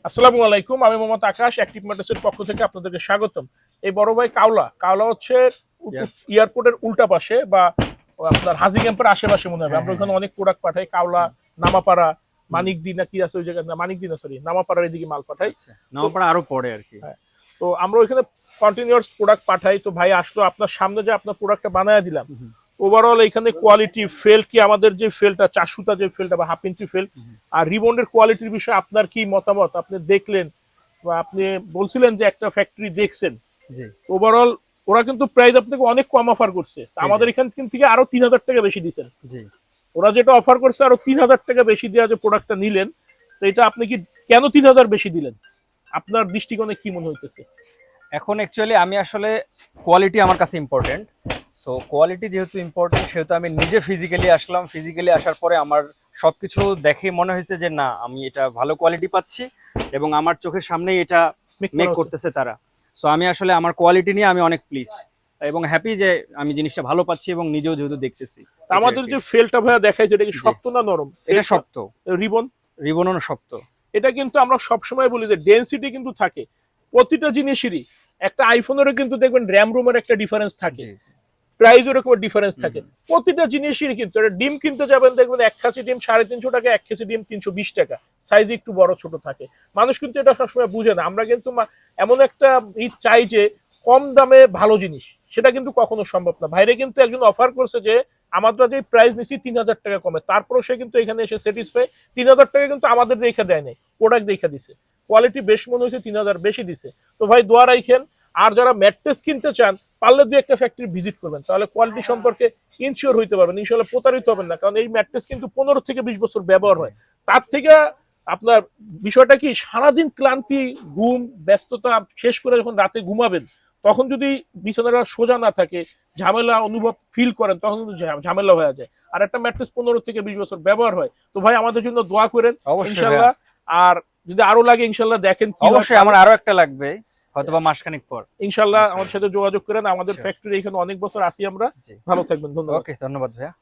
আসসালামু আলাইকুম, আমি মোহাম্মদ আকাশ, অ্যাক্টিভ ম্যাট্রেসের পক্ষ থেকে আপনাদেরকে স্বাগতম। এই বড় ভাই কাওলা হচ্ছে এয়ারপোর্টের উল্টা পাশে বা আপনার হাজি ক্যাম্পের আশেপাশে মনে হবে। আমরা ওখানে অনেক প্রোডাক্ট পাঠাই, কাওলা, নামাপাড়া, মানিকদি না কি আছে ওই জায়গায়, মানিকদি না সরি নামাপাড়ার এদিকে মাল পাঠাই। নামাপাড়া আরো পরে আর কি। হ্যাঁ, তো আমরা ওইখানে কন্টিনিউয়াস প্রোডাক্ট পাঠাই। তো ভাই আসলো আপনার সামনে, যে আপনার প্রোডাক্টটা বানায় দিলাম, ওভারঅল এখানে কোয়ালিটি ফেল কি, আমাদের যে ফেলটা চারসুতা যে ফেলটা বা হাফ ইঞ্চি ফেল আর রিবন্ডের কোয়ালিটির বিষয়ে আপনার কি মতামত? আপনি দেখলেন বা আপনি বলছিলেন যে একটা ফ্যাক্টরি দেখছেন, ওভারঅল ওরা কিন্তু প্রাইস আপনাকে অনেক কম অফার করছে, আমাদের এখান থেকে আরো ৩,০০০ টাকা বেশি দিচ্ছেন। ওরা যেটা অফার করছে আরো ৩,০০০ টাকা বেশি দেওয়া যে প্রোডাক্টটা নিলেন, তো এটা আপনি কি কেন ৩,০০০ বেশি দিলেন? আপনার দৃষ্টিকোণে কি মনে হইতেছে? এখন অ্যাকচুয়ালি আমি আসলে কোয়ালিটি আমার কাছে ইম্পর্টেন্ট। সো কোয়ালিটি যেহেতু ইম্পর্টেন্ট, সেহেতু আমি নিজে ফিজিক্যালি আসলাম। ফিজিক্যালি আসার পরে আমার সবকিছু দেখে মনে হয়েছে যে না, আমি এটা ভালো কোয়ালিটি পাচ্ছি এবং আমার চোখের সামনেই এটা মেক করতেছে তারা। সো আমি আসলে আমার কোয়ালিটি নিয়ে আমি অনেক প্লিজড এবং হ্যাপি যে আমি জিনিসটা ভালো পাচ্ছি এবং নিজেও যেহেতু দেখতেছি। আমাদের যে ফেলটা ভাইয়া দেখাইছে, এটা কি শক্ত না নরম? এটা শক্ত। রিবনও শক্ত। এটা কিন্তু আমরা সবসময় বলি যে ডেনসিটি কিন্তু থাকে প্রতিটা জিনিসেরই। একটা আইফোনেরও কিন্তু দেখবেন র্যাম রোমের একটা ডিফারেন্স থাকে, প্রাইসের উপর ডিফারেন্স থাকে, প্রতিটা জিনিসেরই কিন্তু। একটা ডিম কিনতে যাবেন, দেখবেন 1 কেজি ডিম 350 টাকা, 1 কেজি ডিম 320 টাকা, সাইজ একটু বড় ছোট থাকে। মানুষ কিন্তু এটা সবসময় বুঝে না। আমরা কিন্তু এমন একটা চাই যে কম দামে ভালো জিনিস, সেটা কিন্তু কখনো সম্ভব না। বাইরে কিন্তু একজন অফার করছে যে আমরা যে প্রাইস নিছি ৩,০০০ টাকা কমে, তারপরও সে কিন্তু এখানে এসে স্যাটিসফাই। ৩,০০০ টাকা কিন্তু আমাদের রেখে দেয় নাই, প্রোডাক্ট দেখা দিছে, কোয়ালিটি বেশ মনে হয়েছে, ৩,০০০ বেশি দিছে। তো ভাই দোয়া রাখেন, আর যারা ম্যাট্রেস কিনতে চান পারলে 2-1টা ফ্যাক্টরি ভিজিট করবেন, তাহলে কোয়ালিটি সম্পর্কে ইনশিওর হইতে পারবেন, ইনশাআল্লাহ প্রতারিত হবেন না। কারণ এই ম্যাট্রেস কিন্তু 15 থেকে 20 বছর ব্যবহার হয়। তার থেকে আপনার বিষয়টা কি, সারাদিন ক্লান্তি, ঘুম, ব্যস্ততা শেষ করে যখন রাতে ঘুমাবেন, তখন যদি বিছানাটা সোজা না থাকে, ঝামেলা অনুভব ফিল করেন, তখন কিন্তু ঝামেলা হয়ে যায়। আর একটা ম্যাট্রেস 15 থেকে 20 বছর ব্যবহার হয়। তো ভাই আমাদের জন্য দোয়া করেন ইনশাআল্লাহ। আর যদি আরো লাগে ইনশাআল্লাহ দেখেন। অবশ্যই আমার আরো একটা লাগবে, হয়তোবা মাসখানেক পর। ইনশাআল্লাহ আমাদের সাথে যোগাযোগ করেন। আমাদের ফ্যাক্টরি এখানে অনেক বছর আছি আমরা। ভালো থাকবেন, ধন্যবাদ। ওকে, ধন্যবাদ ভাইয়া।